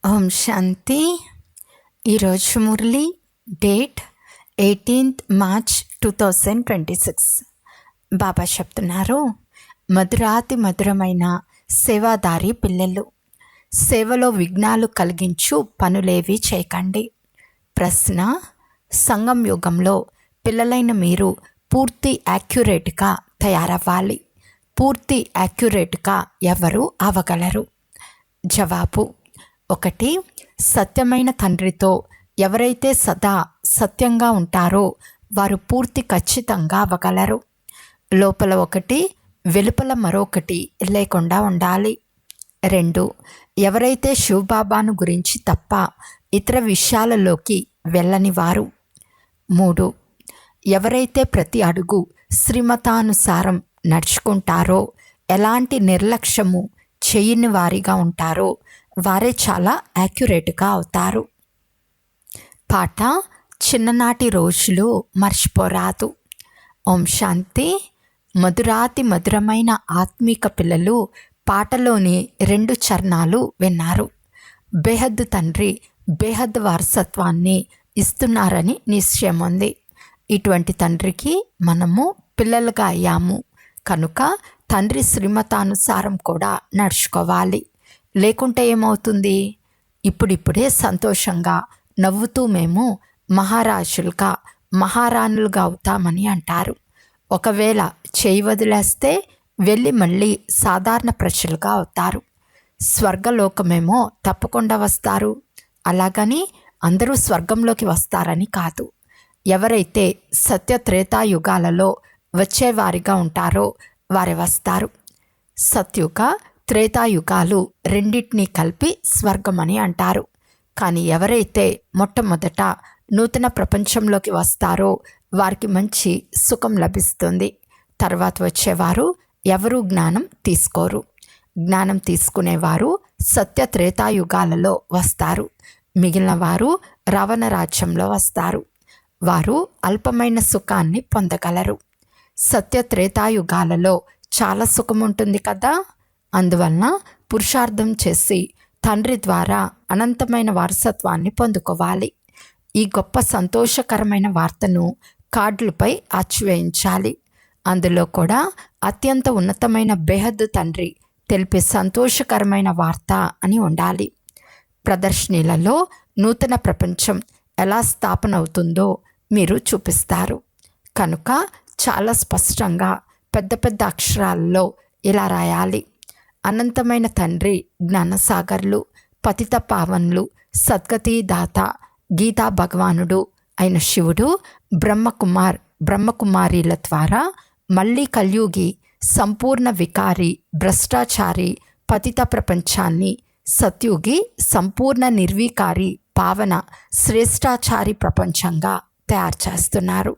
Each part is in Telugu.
ఓం శాంతి. ఈరోజు మురళి డేట్ 18th March 2026. బాబా చెప్తున్నారు, మధురాతి మధురమైన సేవాదారి పిల్లలు, సేవలో విఘ్నాలు కలిగించు పనులేవి చేయకండి. ప్రశ్న: సంగం యుగంలో పిల్లలైన మీరు పూర్తి యాక్యురేట్గా తయారవ్వాలి. పూర్తి యాక్యురేట్గా ఎవరు అవ్వగలరు? జవాబు: 1. సత్యమైన తండ్రితో ఎవరైతే సదా సత్యంగా ఉంటారో వారు పూర్తి ఖచ్చితంగా అవ్వగలరు. లోపల ఒకటి, వెలుపల మరొకటి లేకుండా ఉండాలి. 2. ఎవరైతే శివబాబాను గురించి తప్ప ఇతర విషయాలలోకి వెళ్ళని వారు. 3. ఎవరైతే ప్రతి అడుగు శ్రీమతానుసారం నడుచుకుంటారో, ఎలాంటి నిర్లక్ష్యము చేయని వారిగా ఉంటారో వారే చాలా యాక్యురేట్గా అవుతారు. పాట: చిన్ననాటి రోజులు మర్చిపోరాదు. ఓం శాంతి. మధురాతి మధురమైన ఆత్మీక పిల్లలు పాటలోని 2 చరణాలు విన్నారు. బేహద్ తండ్రి బేహద్ వారసత్వాన్ని ఇస్తున్నారని నిశ్చయం ఉంది. ఇటువంటి తండ్రికి మనము పిల్లలుగా అయ్యాము కనుక తండ్రి శ్రీమతానుసారం కూడా నడుచుకోవాలి. లేకుంటే ఏమవుతుంది? ఇప్పుడిప్పుడే సంతోషంగా నవ్వుతూ మేము మహారాజులుగా మహారాణులుగా అవుతామని అంటారు. ఒకవేళ చేయి వదిలేస్తే వెళ్ళి మళ్ళీ సాధారణ ప్రజలుగా అవుతారు. స్వర్గలోకమేమో తప్పకుండా వస్తారు. అలాగని అందరూ స్వర్గంలోకి వస్తారని కాదు. ఎవరైతే సత్య త్రేతాయుగాలలో వచ్చేవారిగా ఉంటారో వారే వస్తారు. సత్యుగ త్రేతాయుగాలు రెండింటినీ కలిపి స్వర్గమని అంటారు. కానీ ఎవరైతే మొట్టమొదట నూతన ప్రపంచంలోకి వస్తారో వారికి మంచి సుఖం లభిస్తుంది. తర్వాత వచ్చేవారు ఎవరూ జ్ఞానం తీసుకోరు. జ్ఞానం తీసుకునేవారు సత్య త్రేతాయుగాలలో వస్తారు. మిగిలిన వారు రావణ రాజ్యంలో వస్తారు. వారు అల్పమైన సుఖాన్ని పొందగలరు. సత్య త్రేతాయుగాలలో చాలా సుఖం ఉంటుంది కదా. అందువలన పురుషార్థం చేసి తండ్రి ద్వారా అనంతమైన వారసత్వాన్ని పొందుకోవాలి. ఈ గొప్ప సంతోషకరమైన వార్తను కార్డులపై అచ్చివేయించాలి. అందులో కూడా అత్యంత ఉన్నతమైన బేహద్దు తండ్రి తెలిపే సంతోషకరమైన వార్త అని ఉండాలి. ప్రదర్శనలలో నూతన ప్రపంచం ఎలా స్థాపన అవుతుందో మీరు చూపిస్తారు కనుక చాలా స్పష్టంగా పెద్ద పెద్ద అక్షరాల్లో ఇలా రాయాలి: అనంతమైన తండ్రి జ్ఞానసాగర్లు, పతిత పావన్లు, సద్గతి దాత, గీతా భగవానుడు అయిన శివుడు బ్రహ్మకుమారీల ద్వారా మళ్ళీ కలియుగి సంపూర్ణ వికారి భ్రష్టాచారి పతిత ప్రపంచాన్ని సత్యుగి సంపూర్ణ నిర్వీకారి పావన శ్రేష్టాచారి ప్రపంచంగా తయారు చేస్తున్నారు.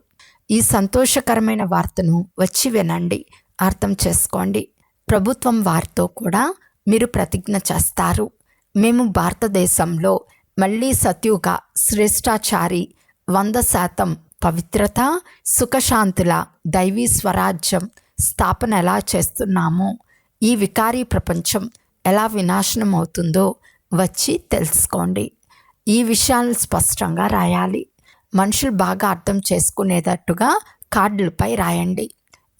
ఈ సంతోషకరమైన వార్తను వచ్చి వినండి, అర్థం చేసుకోండి. ప్రభుత్వం వారితో కూడా మీరు ప్రతిజ్ఞ చేస్తారు. మేము భారతదేశంలో మళ్ళీ సత్యుగ శ్రేష్టాచారి 100% పవిత్రత సుఖశాంతుల దైవీ స్వరాజ్యం స్థాపన ఎలా చేస్తున్నామో, ఈ వికారీ ప్రపంచం ఎలా వినాశనం అవుతుందో వచ్చి తెలుసుకోండి. ఈ విషయాలను స్పష్టంగా రాయాలి. మనుషులు బాగా అర్థం చేసుకునేటట్టుగా కార్డులపై రాయండి.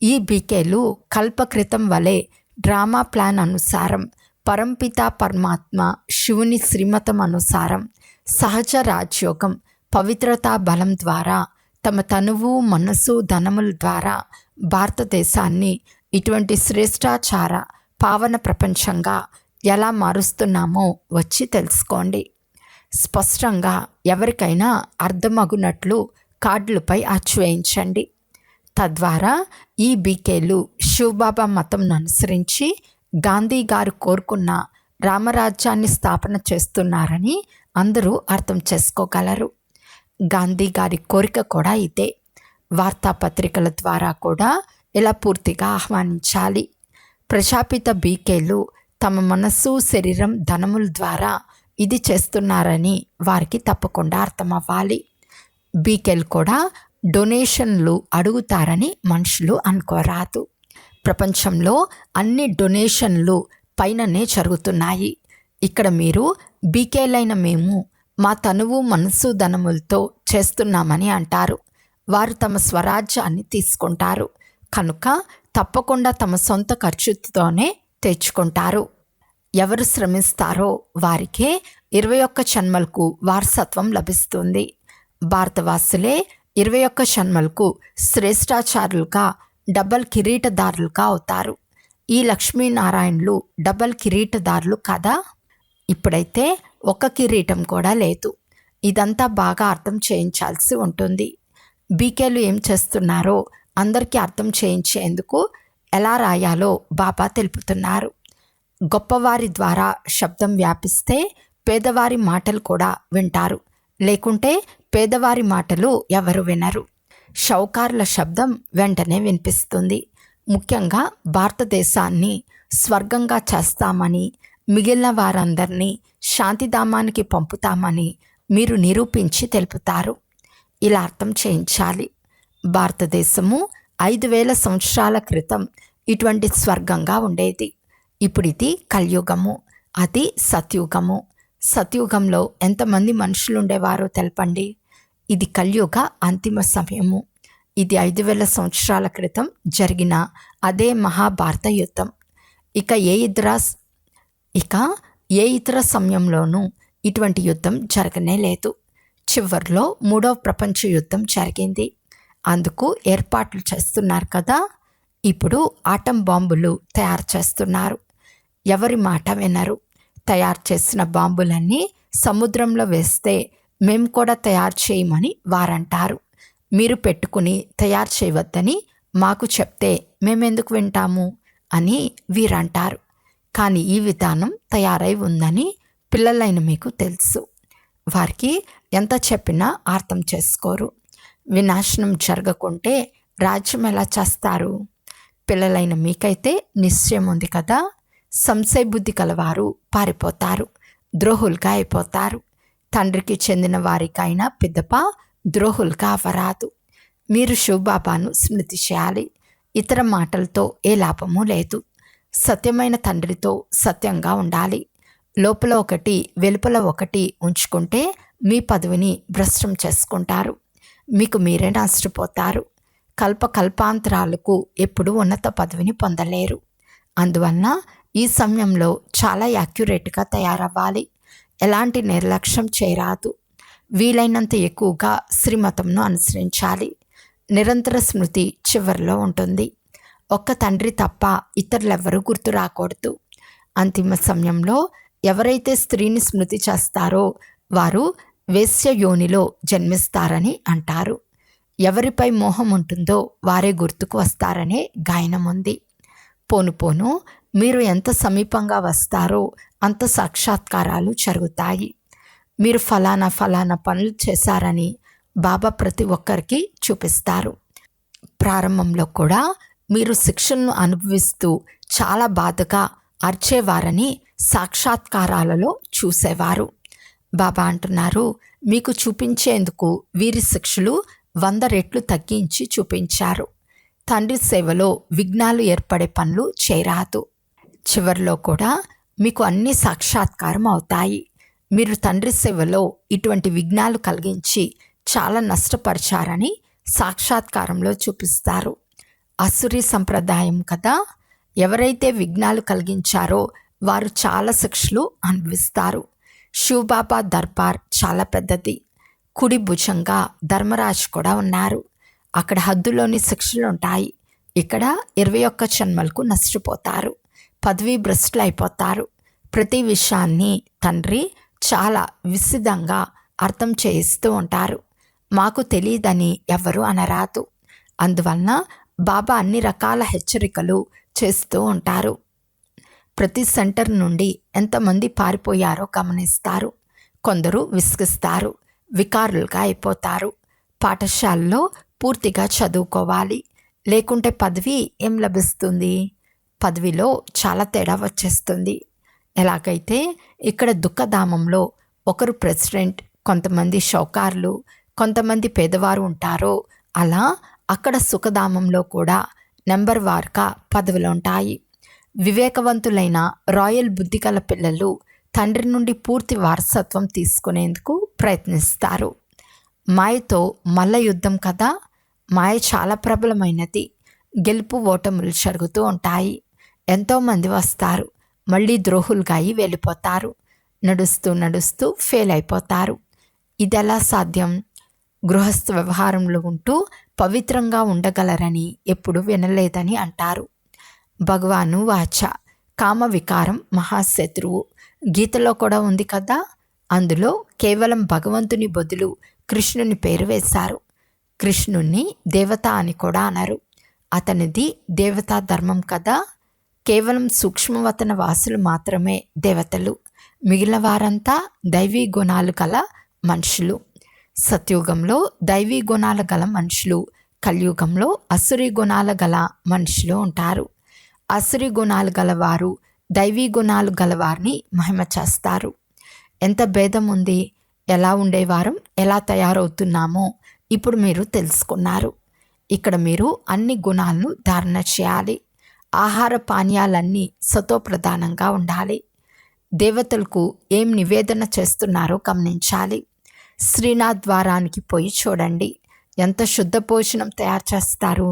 ఈ బీకేలు కల్పకృతం వలె డ్రామా ప్లాన్ అనుసారం పరంపిత పరమాత్మ శివుని శ్రీమతం అనుసారం సహజ రాజ్యోగం పవిత్రతా బలం ద్వారా తమ తనువు మనసు ధనముల ద్వారా భారతదేశాన్ని ఇటువంటి శ్రేష్టాచార పావన ప్రపంచంగా ఎలా మారుస్తున్నామో వచ్చి తెలుసుకోండి. స్పష్టంగా ఎవరికైనా అర్థమగునట్లు కార్డులపై అచ్చివేయించండి. తద్వారా ఈ బీకేలు శివబాబా మతంను అనుసరించి గాంధీ గారు కోరుకున్న రామరాజ్యాన్ని స్థాపన చేస్తున్నారని అందరూ అర్థం చేసుకోగలరు. గాంధీ గారి కోరిక కూడా ఇదే. వార్తాపత్రికల ద్వారా కూడా ఇలా పూర్తిగా ఆహ్వానించాలి. ప్రజాపిత బీకేలు తమ మనస్సు శరీరం ధనముల ద్వారా ఇది చేస్తున్నారని వారికి తప్పకుండా అర్థమవ్వాలి. బీకేలు కూడా డొనేషన్లు అడుగుతారని మనుషులు అనుకోరాదు. ప్రపంచంలో అన్ని డొనేషన్లు పైననే జరుగుతున్నాయి. ఇక్కడ మీరు బీకేలైన మేము మా తనువు మనసు ధనములతో చేస్తున్నామని అంటారు. వారు తమ స్వరాజ్యాన్ని తీసుకుంటారు కనుక తప్పకుండా తమ సొంత ఖర్చుతోనే తెచ్చుకుంటారు. ఎవరు శ్రమిస్తారో వారికే 21 జన్మలకు వారసత్వం లభిస్తుంది. భారతవాసులే 21 జన్మలకు శ్రేష్టాచారులుగా డబల్ కిరీటదారులుగా అవుతారు. ఈ లక్ష్మీనారాయణులు డబల్ కిరీటదారులు కదా. ఇప్పుడైతే ఒక కిరీటం కూడా లేదు. ఇదంతా బాగా అర్థం చేయించాల్సి ఉంటుంది. బీకేలు ఏం చేస్తున్నారో అందరికీ అర్థం చేయించేందుకు ఎలా రాయాలో బాబా తెలుపుతున్నారు. గొప్పవారి ద్వారా శబ్దం వ్యాపిస్తే పేదవారి మాటలు కూడా వింటారు, లేకుంటే పేదవారి మాటలు ఎవరు వినరు. షౌకార్ల శబ్దం వెంటనే వినిపిస్తుంది. ముఖ్యంగా భారతదేశాన్ని స్వర్గంగా చేస్తామని, మిగిలిన వారందరినీ శాంతిధామానికి పంపుతామని మీరు నిరూపించి తెలుపుతారు. ఇలా అర్థం చేయించాలి. భారతదేశము 5000 సంవత్సరాల క్రితం ఇటువంటి స్వర్గంగా ఉండేది. ఇప్పుడు ఇది కలియుగము, అది సత్యుగము. సత్యుగంలో ఎంతమంది మనుషులు ఉండేవారో తెలపండి. ఇది కలియుగ అంతిమ సమయము. ఇది 5000 సంవత్సరాల క్రితం జరిగిన అదే మహాభారత యుద్ధం. ఇక ఏ ఇతర సమయంలోనూ ఇటువంటి యుద్ధం జరగనే లేదు. చివరిలో 3వ ప్రపంచ యుద్ధం జరిగింది. అందుకు ఏర్పాట్లు చేస్తున్నారు కదా. ఇప్పుడు ఆటం బాంబులు తయారు చేస్తున్నారు. ఎవరి మాట వినరు. తయారు చేసిన బాంబులన్నీ సముద్రంలో వేస్తే మేము కూడా తయారు చేయమని వారంటారు. మీరు పెట్టుకుని తయారు చేయవద్దని మాకు చెప్తే మేమెందుకు వింటాము అని వీరంటారు. కానీ ఈ విధానం తయారై ఉందని పిల్లలైన మీకు తెలుసు. వారికి ఎంత చెప్పినా అర్థం చేసుకోరు. వినాశనం జరగకుంటే రాజ్యం ఎలా చేస్తారు? పిల్లలైన మీకైతే నిశ్చయం ఉంది కదా. సంశయ బుద్ధి కలవారు పారిపోతారు, ద్రోహులుగా అయిపోతారు. తండ్రికి చెందిన వారికైనా పిదప ద్రోహులుగా అవ్వరాదు. మీరు శివబాబాను స్మృతి చేయాలి. ఇతర మాటలతో ఏ లాభము లేదు. సత్యమైన తండ్రితో సత్యంగా ఉండాలి. లోపల ఒకటి వెలుపల ఒకటి ఉంచుకుంటే మీ పదవిని భ్రష్టం చేసుకుంటారు. మీకు మీరే నష్టపోతారు. కల్పాంతరాలకు ఎప్పుడూ ఉన్నత పదవిని పొందలేరు. అందువలన ఈ సమయంలో చాలా యాక్యురేట్గా తయారవ్వాలి. ఎలాంటి నిర్లక్ష్యం చేయరాదు. వీలైనంత ఎక్కువగా శ్రీమతంను అనుసరించాలి. నిరంతర స్మృతి చివరిలో ఉంటుంది. ఒక్క తండ్రి తప్ప ఇతరులెవ్వరూ గుర్తు రాకూడదు. అంతిమ సమయంలో ఎవరైతే స్త్రీని స్మృతి చేస్తారో వారు వేశ్య యోనిలో జన్మిస్తారని అంటారు. ఎవరిపై మోహం ఉంటుందో వారే గుర్తుకు వస్తారనే గాయనం ఉంది. పోను మీరు ఎంత సమీపంగా వస్తారో అంత సాక్షాత్కారాలు జరుగుతాయి. మీరు ఫలానా పనులు చేశారని బాబా ప్రతి ఒక్కరికి చూపిస్తారు. ప్రారంభంలో కూడా మీరు శిక్షలను అనుభవిస్తూ చాలా బాధగా అర్చేవారని సాక్షాత్కారాలలో చూసేవారు. బాబా అంటున్నారు, మీకు చూపించేందుకు వీరి శిక్షలు 100 రెట్లు తగ్గించి చూపించారు. తండ్రి సేవలో విఘ్నాలు ఏర్పడే పనులు చేయరాదు. చివరిలో కూడా మీకు అన్ని సాక్షాత్కారం అవుతాయి. మీరు తండ్రి సేవలో ఇటువంటి విఘ్నాలు కలిగించి చాలా నష్టపరిచారని సాక్షాత్కారంలో చూపిస్తారు. అసురీ సంప్రదాయం కదా. ఎవరైతే విఘ్నాలు కలిగించారో వారు చాలా శిక్షలు అనుభవిస్తారు. శివబాబా దర్బార్ చాలా పెద్దది. కుడి భుజంగా ధర్మరాజు కూడా ఉన్నారు. అక్కడ హద్దులోని శిక్షలు ఉంటాయి. ఇక్కడ 21 జన్మలకు నష్టపోతారు. పదవీ భ్రష్టులు అయిపోతారు. ప్రతి విషయాన్ని తండ్రి చాలా విశదంగా అర్థం చేయిస్తూ ఉంటారు. మాకు తెలియదని ఎవరు అనరాదు. అందువలన బాబా అన్ని రకాల హెచ్చరికలు చేస్తూ ఉంటారు. ప్రతి సెంటర్ నుండి ఎంతమంది పారిపోయారో గమనిస్తారు. కొందరు విసిగిస్తారు, వికారులుగా అయిపోతారు. పాఠశాలలో పూర్తిగా చదువుకోవాలి, లేకుంటే పదవి ఏం లభిస్తుంది? పదవిలో చాలా తేడా వచ్చేస్తుంది. ఎలాగైతే ఇక్కడ దుఃఖధామంలో ఒకరు ప్రెసిడెంట్, కొంతమంది షౌకార్లు, కొంతమంది పేదవారు ఉంటారో అలా అక్కడ సుఖధామంలో కూడా నెంబర్ వార్గా పదవులు ఉంటాయి. వివేకవంతులైన రాయల్ బుద్ధి గల పిల్లలు తండ్రి నుండి పూర్తి వారసత్వం తీసుకునేందుకు ప్రయత్నిస్తారు. మాయతో మల్ల యుద్ధం కదా. మాయ చాలా ప్రబలమైనది. గెలుపు ఓటములు జరుగుతూ ఉంటాయి. ఎంతోమంది వస్తారు, మళ్ళీ ద్రోహులుగా అయి వెళ్ళిపోతారు. నడుస్తూ నడుస్తూ ఫెయిల్ అయిపోతారు. ఇదెలా సాధ్యం? గృహస్థ వ్యవహారంలో ఉంటూ పవిత్రంగా ఉండగలరని ఎప్పుడు వినలేదని అంటారు. భగవాను వాచ, కామ వికారం మహాశత్రువు. గీతలో కూడా ఉంది కదా. అందులో కేవలం భగవంతుని బదులు కృష్ణుని పేరు వేశారు. కృష్ణుణ్ణి దేవత అని కూడా అనరు. అతనిది దేవతా ధర్మం కదా. కేవలం సూక్ష్మవతన వాసులు మాత్రమే దేవతలు. మిగిలిన వారంతా దైవీ గుణాలు గల మనుషులు. సత్యుగంలో దైవీ గుణాల గల మనుషులు, కలియుగంలో అసురీ గుణాల గల మనుషులు ఉంటారు. అసురీ గుణాలు గలవారు దైవీ గుణాలు గలవారిని మహిమ చేస్తారు. ఎంత భేదం ఉంది! ఎలా ఉండేవారం ఎలా తయారవుతున్నామో ఇప్పుడు మీరు తెలుసుకున్నారు. ఇక్కడ మీరు అన్ని గుణాలను ధారణ చేయాలి. ఆహార పానీయాలన్నీ సతోప్రధానంగా ఉండాలి. దేవతలకు ఏం నివేదన చేస్తున్నారో గమనించాలి. శ్రీనాథ్ ద్వారానికి పోయి చూడండి, ఎంత శుద్ధ భోజనం తయారు చేస్తారు.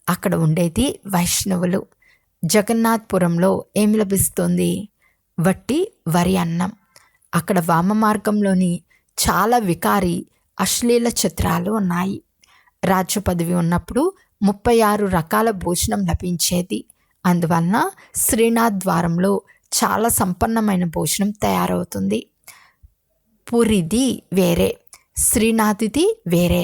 అక్కడ ఉండేది వైష్ణవులు. జగన్నాథ్పురంలో ఏం లభిస్తుంది? వట్టి వరి అన్నం. అక్కడ వామ మార్గంలోని చాలా వికారి అశ్లీల చిత్రాలు ఉన్నాయి. రాజ్య పదవి ఉన్నప్పుడు 36 రకాల భోజనం లభించేది. అందువలన శ్రీనాథ్ ద్వారంలో చాలా సంపన్నమైన భోజనం తయారవుతుంది. పూరిది వేరే, శ్రీనాథ్ది వేరే.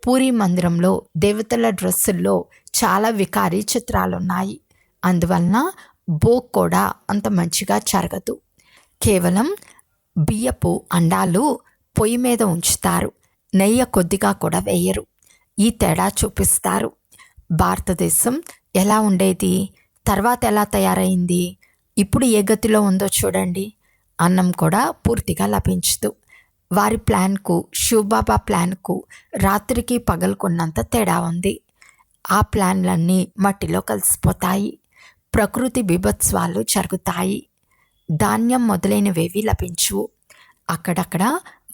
పూరి మందిరంలో దేవతల డ్రెస్సుల్లో చాలా వికారీ చిత్రాలున్నాయి. అందువలన భోగ్ కూడా అంత మంచిగా జరగదు. కేవలం బియ్యపు అండాలు పొయ్యి మీద ఉంచుతారు, నెయ్యి కొద్దిగా కూడా వేయరు. ఈ తేడా చూపిస్తారు. భారతదేశం ఎలా ఉండేది, తర్వాత ఎలా తయారైంది, ఇప్పుడు ఏ గతిలో ఉందో చూడండి. అన్నం కూడా పూర్తిగా లభించదు. వారి ప్లాన్కు, శివబాబా ప్లాన్కు రాత్రికి పగలుకున్నంత తేడా ఉంది. ఆ ప్లాన్లన్నీ మట్టిలో కలిసిపోతాయి. ప్రకృతి బీభత్సాలు జరుగుతాయి. ధాన్యం మొదలైనవేవి లభించవు. అక్కడక్కడ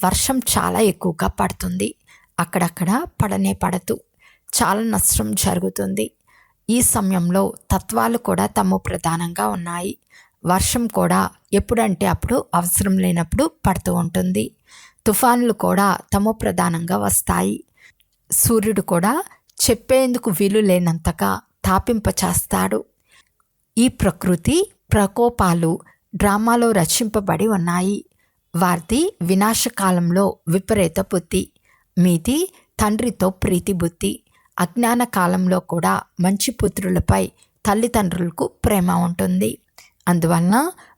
వర్షం చాలా ఎక్కువగా పడుతుంది, అక్కడక్కడ పడనే పడదు. చాలా నష్టం జరుగుతుంది. ఈ సమయంలో తత్వాలు కూడా తమ ప్రధానంగా ఉన్నాయి. వర్షం కూడా ఎప్పుడంటే అప్పుడు, అవసరం లేనప్పుడు పడుతూ ఉంటుంది. తుఫాన్లు కూడా తమ ప్రధానంగా వస్తాయి. సూర్యుడు కూడా చెప్పేందుకు వీలు లేనంతగా తాపింపచేస్తాడు. ఈ ప్రకృతి ప్రకోపాలు డ్రామాలో రచింపబడి ఉన్నాయి. వారిది వినాశకాలంలో విపరీత బుద్ధి, మీది తండ్రితో ప్రీతి బుద్ధి. అజ్ఞాన కాలంలో కూడా మంచి పుత్రులపై తల్లిదండ్రులకు ప్రేమ ఉంటుంది. అందువలన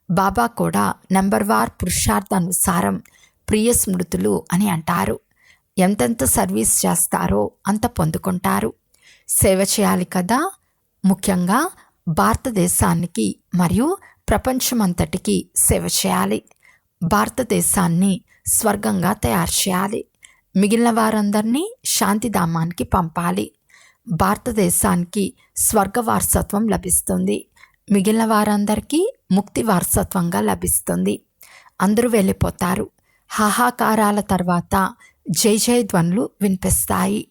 బాబా కూడా నెంబర్వార్ పురుషార్థానుసారం ప్రియ స్మృతులు అని అంటారు. ఎంతెంత సర్వీస్ చేస్తారో అంత పొందుకుంటారు. సేవ చేయాలి కదా. ముఖ్యంగా భారతదేశానికి మరియు ప్రపంచమంతటికి సేవ చేయాలి. భారతదేశాన్ని స్వర్గంగా తయారు చేయాలి. మిగిలిన వారందరినీ శాంతిధామానికి పంపాలి. భారతదేశానికి స్వర్గ వారసత్వం లభిస్తుంది. మిగిలిన వారందరికీ ముక్తి వారసత్వంగా లభిస్తుంది. అందరూ వెళ్ళిపోతారు. హాహాకారాల తర్వాత జై జై ధ్వనులు వినిపిస్తాయి.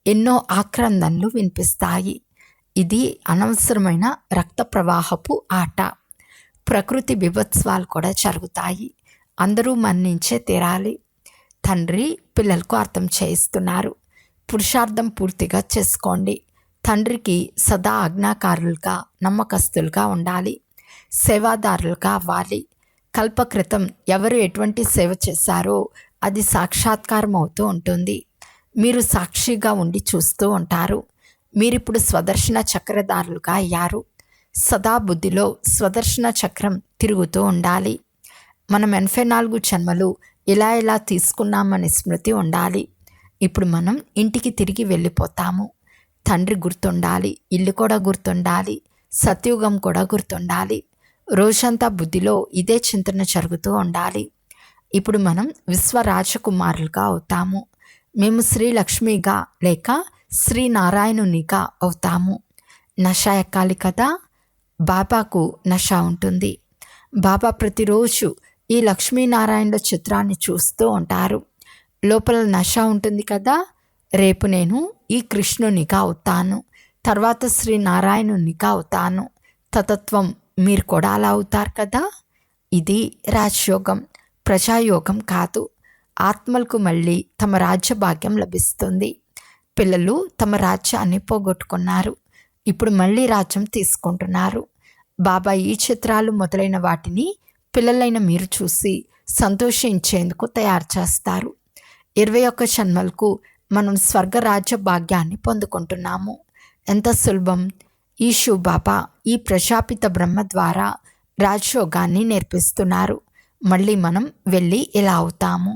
ఎన్నో ఆక్రందనలు వినిపిస్తాయి. ఇది అనవసరమైన రక్త ప్రవాహపు ఆట. ప్రకృతి బీభత్సాలు కూడా జరుగుతాయి. అందరూ మన్నించే తీరాలి. తండ్రి పిల్లలకు అర్థం చేయిస్తున్నారు. పురుషార్థం పూర్తిగా చేసుకోండి. తండ్రికి సదా ఆజ్ఞాకారులుగా, నమ్మకస్తులుగా ఉండాలి. సేవాదారులుగా అవ్వాలి. కల్పకృతం ఎవరు ఎటువంటి సేవ చేశారో అది సాక్షాత్కారం అవుతూ ఉంటుంది. మీరు సాక్షిగా ఉండి చూస్తూ ఉంటారు. మీరిప్పుడు స్వదర్శన చక్రధారులుగా అయ్యారు. సదా బుద్ధిలో స్వదర్శన చక్రం తిరుగుతూ ఉండాలి. మనం 84 జన్మలు ఇలా ఇలా తీసుకున్నామనే స్మృతి ఉండాలి. ఇప్పుడు మనం ఇంటికి తిరిగి వెళ్ళిపోతాము. తండ్రి గుర్తుండాలి, ఇల్లు కూడా గుర్తుండాలి, సత్యుగం కూడా గుర్తుండాలి. రోజంతా బుద్ధిలో ఇదే చింతన జరుగుతూ ఉండాలి. ఇప్పుడు మనం విశ్వరాజకుమారులుగా అవుతాము. మేము శ్రీలక్ష్మిగా లేక శ్రీనారాయణునిగా అవుతాము. నష ఎక్కాలి కదా. బాబాకు నష ఉంటుంది. బాబా ప్రతిరోజు ఈ లక్ష్మీనారాయణుల చిత్రాన్ని చూస్తూ ఉంటారు. లోపల నశ ఉంటుంది కదా, రేపు నేను ఈ కృష్ణునిగా అవుతాను, తర్వాత శ్రీనారాయణునిగా అవుతాను, తతత్వం మీరు కూడా అలా అవుతారు కదా. ఇది రాజయోగం, ప్రజాయోగం కాదు. ఆత్మలకు మళ్ళీ తమ రాజ్య భాగ్యం లభిస్తుంది. పిల్లలు తమ రాజ్యాన్ని పోగొట్టుకున్నారు, ఇప్పుడు మళ్ళీ రాజ్యం తీసుకుంటున్నారు. బాబా ఈ చిత్రాలు మొదలైన వాటిని పిల్లలైన మీరు చూసి సంతోషించేందుకు తయారు చేస్తారు. 21 జన్మలకు మనం స్వర్గరాజ్య భాగ్యాన్ని పొందుకుంటున్నాము. ఎంత సులభం! ఈ బాబా ఈ ప్రజాపిత బ్రహ్మ ద్వారా రాజయోగాన్ని నేర్పిస్తున్నారు. మళ్ళీ మనం వెళ్ళి ఇలా అవుతాము.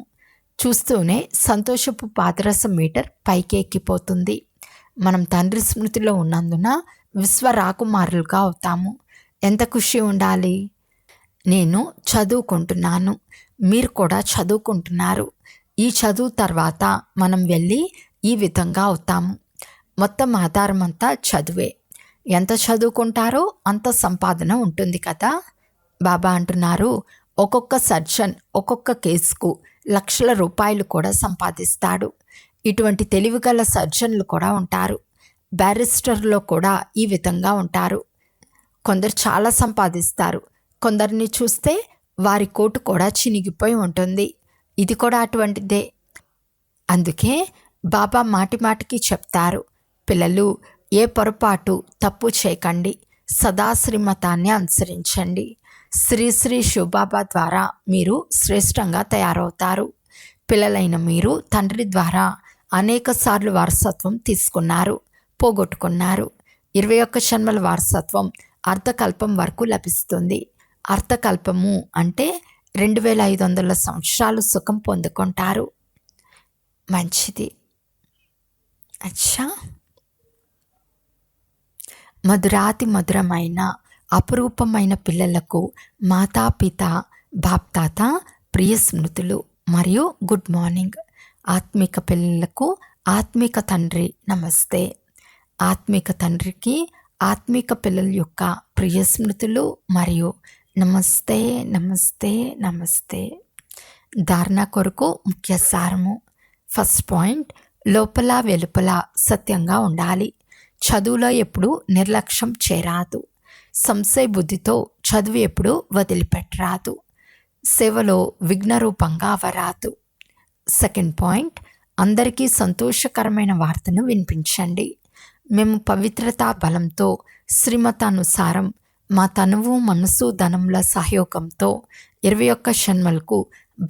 చూస్తూనే సంతోషపు పాదరసం మీటర్ పైకి ఎక్కిపోతుంది. మనం తండ్రి స్మృతిలో ఉన్నందున విశ్వ రాకుమారులుగా అవుతాము. ఎంత ఖుషి ఉండాలి! నేను చదువుకుంటున్నాను, మీరు కూడా చదువుకుంటున్నారు. ఈ చదువు తర్వాత మనం వెళ్ళి ఈ విధంగా అవుతాము. మొత్తం ఆధారం అంతా చదువే. ఎంత చదువుకుంటారో అంత సంపాదన ఉంటుంది కదా. బాబా అంటున్నారు, ఒక్కొక్క సర్జన్ ఒక్కొక్క కేసుకు లక్షల రూపాయలు కూడా సంపాదిస్తాడు. ఇటువంటి తెలివిగల సర్జన్లు కూడా ఉంటారు. బ్యారిస్టర్లో కూడా ఈ విధంగా ఉంటారు. కొందరు చాలా సంపాదిస్తారు, కొందరిని చూస్తే వారి కోటు కూడా చినిగిపోయి ఉంటుంది. ఇది కూడా అటువంటిదే. అందుకే బాబా మాటి మాటికి చెప్తారు, పిల్లలు ఏ పొరపాటు తప్పు చేయకండి, సదా శ్రీమతాన్ని అనుసరించండి. శ్రీ శ్రీ శివబాబా ద్వారా మీరు శ్రేష్టంగా తయారవుతారు. పిల్లలైన మీరు తండ్రి ద్వారా అనేక సార్లు వారసత్వం తీసుకున్నారు, పోగొట్టుకున్నారు. 21 జన్మల వారసత్వం అర్ధకల్పం వరకు లభిస్తుంది. అర్ధకల్పము అంటే 2500 సంవత్సరాలు సుఖం పొందుకుంటారు. మంచిది. అచ్చా, మధురాతి మధురమైన అపురూపమైన పిల్లలకు మాతాపిత బాప్తాత ప్రియ స్మృతులు మరియు గుడ్ మార్నింగ్. ఆత్మిక పిల్లలకు ఆత్మిక తండ్రి నమస్తే. ఆత్మిక తండ్రికి ఆత్మిక పిల్లల యొక్క ప్రియ స్మృతులు మరియు నమస్తే నమస్తే నమస్తే. ధారణ కొరకు ముఖ్య సారము. ఫస్ట్ పాయింట్, లోపల వెలుపల సత్యంగా ఉండాలి. చదువులో ఎప్పుడు నిర్లక్ష్యం చేరాదు. సంశయ బుద్ధితో చదువు ఎప్పుడు వదిలిపెట్టరాదు. సేవలో విఘ్నరూపంగా అవరాదు. సెకండ్ పాయింట్, అందరికీ సంతోషకరమైన వార్తను వినిపించండి. మేము పవిత్రతా బలంతో శ్రీమతానుసారం మా తనువు మనసు ధనముల సహయోగంతో 21 జన్మలకు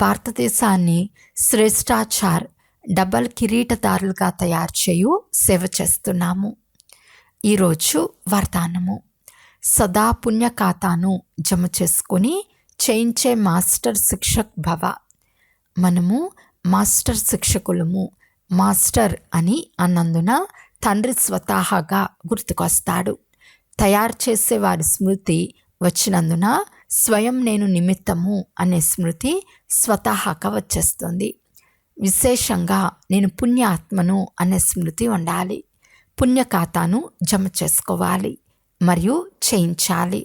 భారతదేశాన్ని శ్రేష్టాచార్ డబల్ కిరీటదారులుగా తయారు చేయు సేవ చేస్తున్నాము. ఈరోజు వరదానము. సదా పుణ్య ఖాతాను జమ చేసుకుని చేయించే మాస్టర్ శిక్షక్ భవ. మనము మాస్టర్ శిక్షకులము. మాస్టర్ అని అన్నందున తండ్రి స్వతహాగా గుర్తుకొస్తాడు. తయారు చేసే వారి స్మృతి వచ్చినందున స్వయం నేను నిమిత్తము అనే స్మృతి స్వతహాగా వచ్చేస్తుంది. విశేషంగా నేను పుణ్యాత్మను అనే స్మృతి ఉండాలి. పుణ్య ఖాతాను జమ చేసుకోవాలి మరియు చేయించాలి.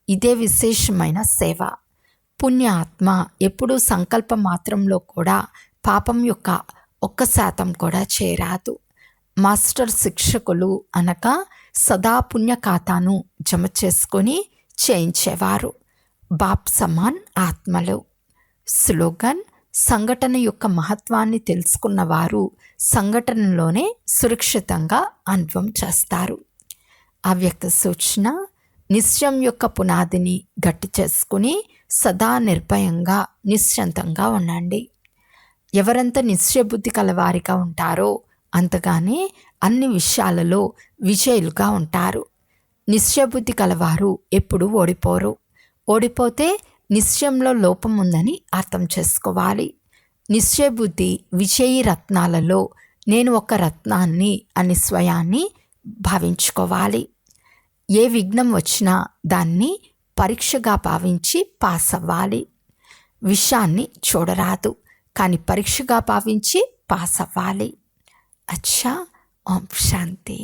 ఇదే విశేషమైన సేవ. పుణ్యాత్మ ఎప్పుడూ సంకల్ప మాత్రంలో కూడా పాపం యొక్క 1% కూడా చేరాదు. మాస్టర్ శిక్షకులు అనగా సదా పుణ్య ఖాతాను జమ చేసుకొని చేయించేవారు. బాప్ సమాన్ ఆత్మలు. స్లోగన్: సంఘటన యొక్క మహత్వాన్ని తెలుసుకున్న వారు సంఘటనలోనే సురక్షితంగా అనుభవం చేస్తారు. అవ్యక్త సూచన: నిశ్చయం యొక్క పునాదిని గట్టి చేసుకుని సదా నిర్భయంగా నిశ్చంతంగా ఉండండి. ఎవరంత నిశ్చయబుద్ధి కలవారిగా ఉంటారో అంతగానే అన్ని విషయాలలో విజయులుగా ఉంటారు. నిశ్చయబుద్ధి కలవారు ఎప్పుడూ ఓడిపోరు. ఓడిపోతే నిశ్చయంలో లోపం ఉందని అర్థం చేసుకోవాలి. నిశ్చయబుద్ధి విజయీ రత్నాలలో నేను ఒక రత్నాన్ని అని స్వయాన్ని భావించుకోవాలి. ఏ విఘ్నం వచ్చినా దాన్ని పరీక్షగా భావించి పాస్ అవ్వాలి. విషయాన్ని చూడరాదు, కానీ పరీక్షగా భావించి పాస్ అవ్వాలి. अच्छा, ओम शांति।